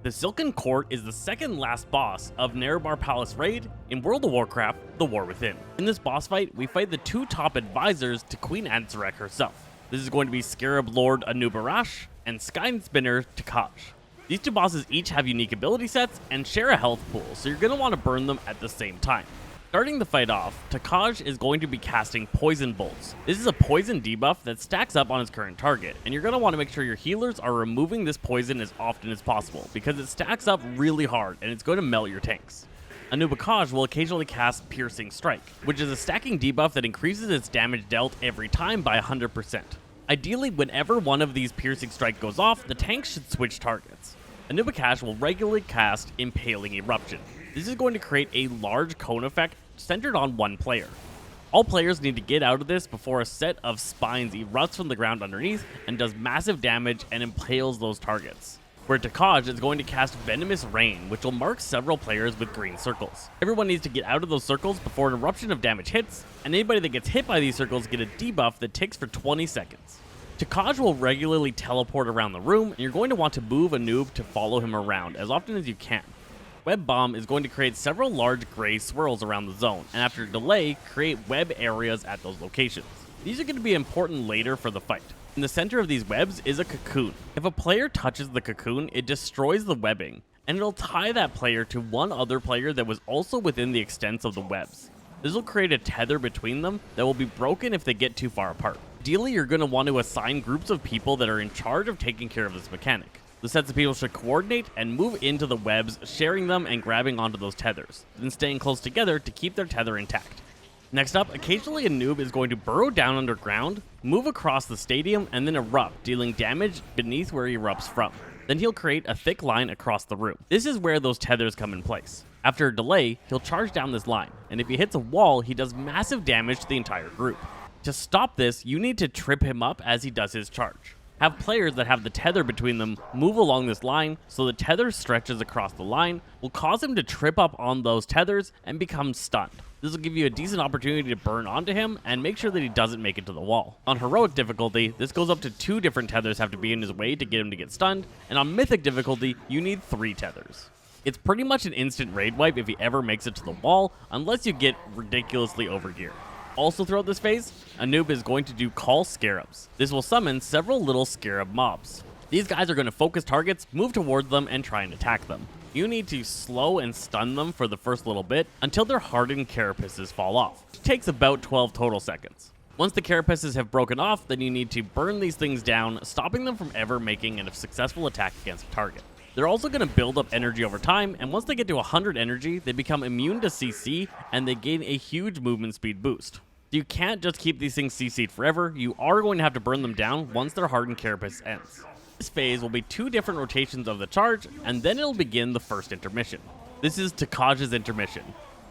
The Silken Court is the second last boss of Nerub'ar Palace Raid in World of Warcraft, The War Within. In this boss fight, we fight the two top advisors to Queen Anub'arash herself. This is going to be Scarab Lord anub'arash and Sky Spinner Takaj. These two bosses each have unique ability sets and share a health pool, so you're going to want to burn them at the same time. Starting the fight off, Takaj is going to be casting Poison Bolts. This is a poison debuff that stacks up on his current target, and you're going to want to make sure your healers are removing this poison as often as possible, because it stacks up really hard and it's going to melt your tanks. anub'arash will occasionally cast Piercing Strike, which is a stacking debuff that increases its damage dealt every time by 100%. Ideally, whenever one of these Piercing Strike goes off, the tank should switch targets. anub'arash will regularly cast Impaling Eruption. This is going to create a large cone effect centered on one player. All players need to get out of this before a set of spines erupts from the ground underneath and does massive damage and impales those targets. Where Takaj is going to cast Venomous Rain, which will mark several players with green circles. Everyone needs to get out of those circles before an eruption of damage hits, and anybody that gets hit by these circles get a debuff that ticks for 20 seconds. Takaj will regularly teleport around the room, and you're going to want to move a noob to follow him around as often as you can. Web Bomb is going to create several large gray swirls around the zone, and after delay, create web areas at those locations. These are going to be important later for the fight. In the center of these webs is a cocoon. If a player touches the cocoon, it destroys the webbing, and it'll tie that player to one other player that was also within the extents of the webs. This will create a tether between them that will be broken if they get too far apart. Ideally, you're going to want to assign groups of people that are in charge of taking care of this mechanic. The sets of people should coordinate and move into the webs, sharing them and grabbing onto those tethers, then staying close together to keep their tether intact. Next up, occasionally a noob is going to burrow down underground, move across the stadium, and then erupt, dealing damage beneath where he erupts from. Then he'll create a thick line across the room. This is where those tethers come in place. After a delay, he'll charge down this line, and if he hits a wall, he does massive damage to the entire group. To stop this, you need to trip him up as he does his charge. Have players that have the tether between them move along this line so the tether stretches across the line, will cause him to trip up on those tethers and become stunned. This will give you a decent opportunity to burn onto him and make sure that he doesn't make it to the wall. On heroic difficulty, this goes up to 2 different tethers have to be in his way to get him to get stunned, and on mythic difficulty, you need 3 tethers. It's pretty much an instant raid wipe if he ever makes it to the wall, unless you get ridiculously overgeared. Also throughout this phase, a noob is going to do Call Scarabs. This will summon several little scarab mobs. These guys are going to focus targets, move towards them, and try and attack them. You need to slow and stun them for the first little bit until their hardened carapaces fall off. It takes about 12 total seconds. Once the carapaces have broken off, then you need to burn these things down, stopping them from ever making a successful attack against a target. They're also going to build up energy over time, and once they get to 100 energy, they become immune to CC, and they gain a huge movement speed boost. You can't just keep these things CC'd forever, you are going to have to burn them down once their hardened carapace ends. This phase will be 2 different rotations of the charge, and then it'll begin the first intermission. This is Takaj's intermission.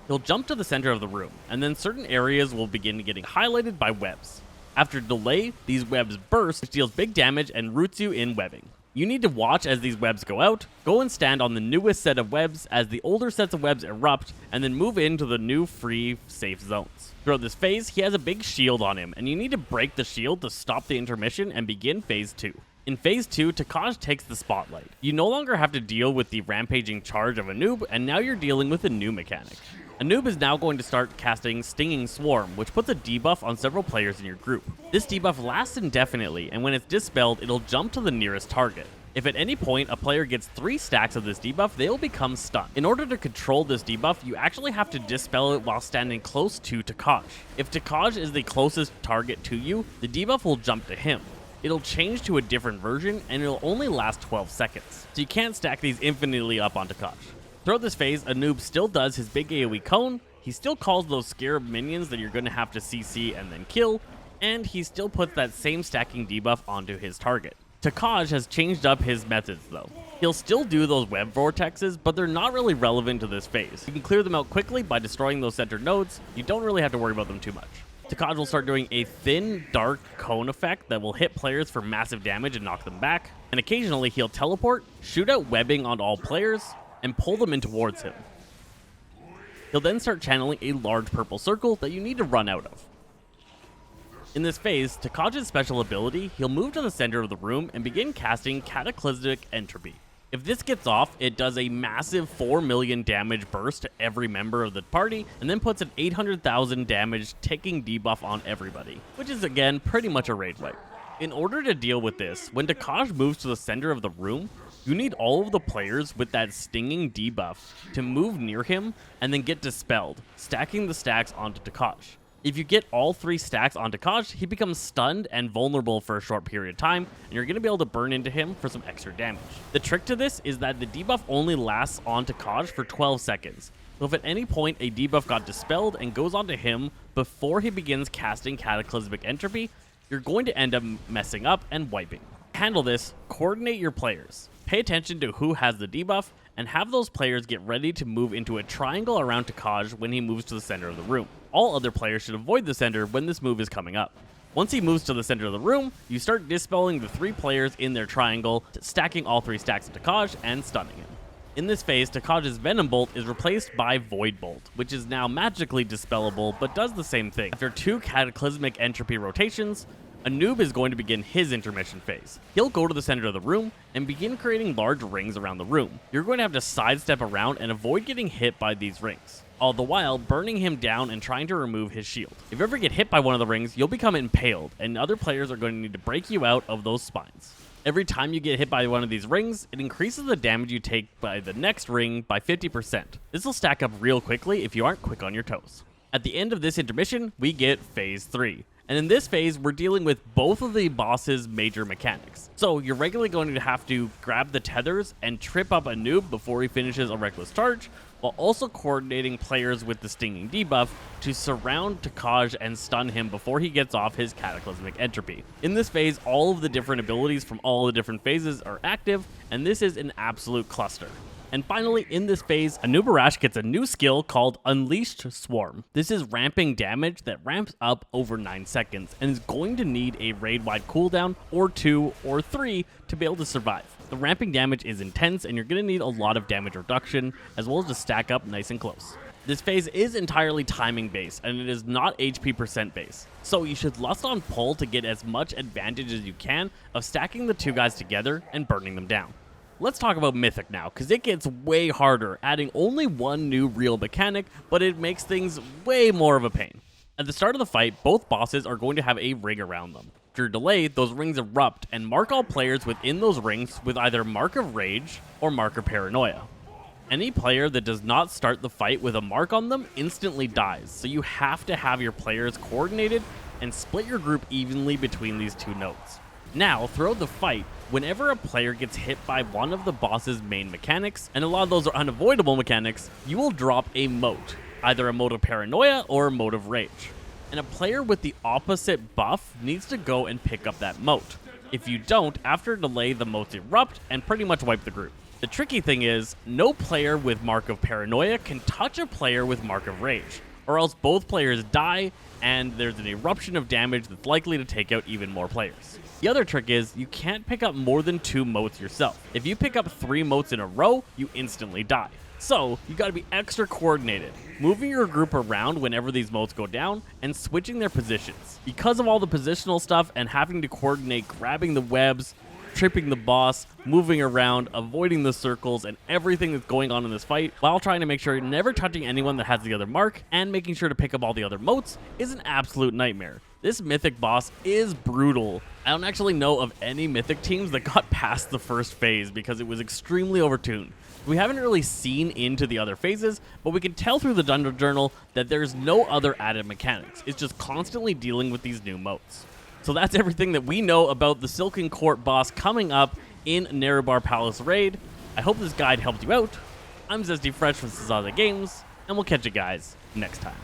He'll jump to the center of the room, and then certain areas will begin getting highlighted by webs. After delay, these webs burst, which deals big damage and roots you in webbing. You need to watch as these webs go out, go and stand on the newest set of webs as the older sets of webs erupt, and then move into the new free, safe zones. Throughout this phase, he has a big shield on him, and you need to break the shield to stop the intermission and begin phase 2. In phase 2, Takaj takes the spotlight. You no longer have to deal with the rampaging charge of a noob, and now you're dealing with a new mechanic. A noob is now going to start casting Stinging Swarm, which puts a debuff on several players in your group. This debuff lasts indefinitely, and when it's dispelled, it'll jump to the nearest target. If at any point a player gets 3 stacks of this debuff, they will become stunned. In order to control this debuff, you actually have to dispel it while standing close to Takaj. If Takaj is the closest target to you, the debuff will jump to him. It'll change to a different version, and it'll only last 12 seconds. So you can't stack these infinitely up on Takaj. Throughout this phase, a noob still does his big AoE cone, he still calls those scarab minions that you're going to have to CC and then kill, and he still puts that same stacking debuff onto his target. Takaj has changed up his methods though. He'll still do those web vortexes, but they're not really relevant to this phase. You can clear them out quickly by destroying those center nodes, you don't really have to worry about them too much. Takaj will start doing a thin, dark cone effect that will hit players for massive damage and knock them back, and occasionally he'll teleport, shoot out webbing on all players, and pull them in towards him. He'll then start channeling a large purple circle that you need to run out of. In this phase, Takaj's special ability, he'll move to the center of the room and begin casting Cataclysmic Entropy. If this gets off, it does a massive 4 million damage burst to every member of the party, and then puts an 800,000 damage ticking debuff on everybody, which is again pretty much a raid wipe. In order to deal with this, when Takaj moves to the center of the room, you need all of the players with that stinging debuff to move near him and then get dispelled, stacking the stacks onto Takaj. If you get all 3 stacks on Takaj, he becomes stunned and vulnerable for a short period of time, and you're going to be able to burn into him for some extra damage. The trick to this is that the debuff only lasts on Takaj for 12 seconds. So if at any point a debuff got dispelled and goes onto him before he begins casting Cataclysmic Entropy, you're going to end up messing up and wiping. To handle this, coordinate your players. Pay attention to who has the debuff, and have those players get ready to move into a triangle around Takaj when he moves to the center of the room. All other players should avoid the center when this move is coming up. Once he moves to the center of the room, you start dispelling the 3 players in their triangle, stacking all 3 stacks of Takaj and stunning him. In this phase, Takaj's Venom Bolt is replaced by Void Bolt, which is now magically dispellable but does the same thing. After 2 Cataclysmic Entropy rotations, Anub is going to begin his intermission phase. He'll go to the center of the room and begin creating large rings around the room. You're going to have to sidestep around and avoid getting hit by these rings, all the while burning him down and trying to remove his shield. If you ever get hit by one of the rings, you'll become impaled, and other players are going to need to break you out of those spines. Every time you get hit by one of these rings, it increases the damage you take by the next ring by 50%. This will stack up real quickly if you aren't quick on your toes. At the end of this intermission, we get Phase 3. And in this phase, we're dealing with both of the boss's major mechanics. So you're regularly going to have to grab the tethers and trip up a noob before he finishes a reckless charge, while also coordinating players with the stinging debuff to surround Takaj and stun him before he gets off his Cataclysmic Entropy. In this phase, all of the different abilities from all the different phases are active, and this is an absolute cluster. And finally, in this phase, anub'arash gets a new skill called Unleashed Swarm. This is ramping damage that ramps up over 9 seconds and is going to need a raid-wide cooldown or 2 or 3 to be able to survive. The ramping damage is intense, and you're going to need a lot of damage reduction as well as to stack up nice and close. This phase is entirely timing based, and it is not HP percent based, so you should lust on pull to get as much advantage as you can of stacking the 2 guys together and burning them down. Let's talk about Mythic now, because it gets way harder, adding only 1 new real mechanic, but it makes things way more of a pain. At the start of the fight, both bosses are going to have a ring around them. After delay, those rings erupt and mark all players within those rings with either Mark of Rage or Mark of Paranoia. Any player that does not start the fight with a mark on them instantly dies, so you have to have your players coordinated and split your group evenly between these 2 nodes. Now, throughout the fight, whenever a player gets hit by one of the boss's main mechanics, and a lot of those are unavoidable mechanics, you will drop a mote, either a mote of Paranoia or a mote of Rage. And a player with the opposite buff needs to go and pick up that mote. If you don't, after a delay, the motes erupt and pretty much wipe the group. The tricky thing is, no player with Mark of Paranoia can touch a player with Mark of Rage, or else both players die and there's an eruption of damage that's likely to take out even more players. The other trick is, you can't pick up more than 2 motes yourself. If you pick up 3 motes in a row, you instantly die. So, you gotta be extra coordinated, moving your group around whenever these motes go down, and switching their positions. Because of all the positional stuff and having to coordinate grabbing the webs, tripping the boss, moving around, avoiding the circles, and everything that's going on in this fight, while trying to make sure you're never touching anyone that has the other mark, and making sure to pick up all the other motes, is an absolute nightmare. This Mythic boss is brutal. I don't actually know of any Mythic teams that got past the first phase because it was extremely overtuned. We haven't really seen into the other phases, but we can tell through the Dungeon Journal that there's no other added mechanics. It's just constantly dealing with these new motes. So that's everything that we know about the Silken Court boss coming up in Nerub'ar Palace Raid. I hope this guide helped you out. I'm Zesty Fresh from Sazaza Games, and we'll catch you guys next time.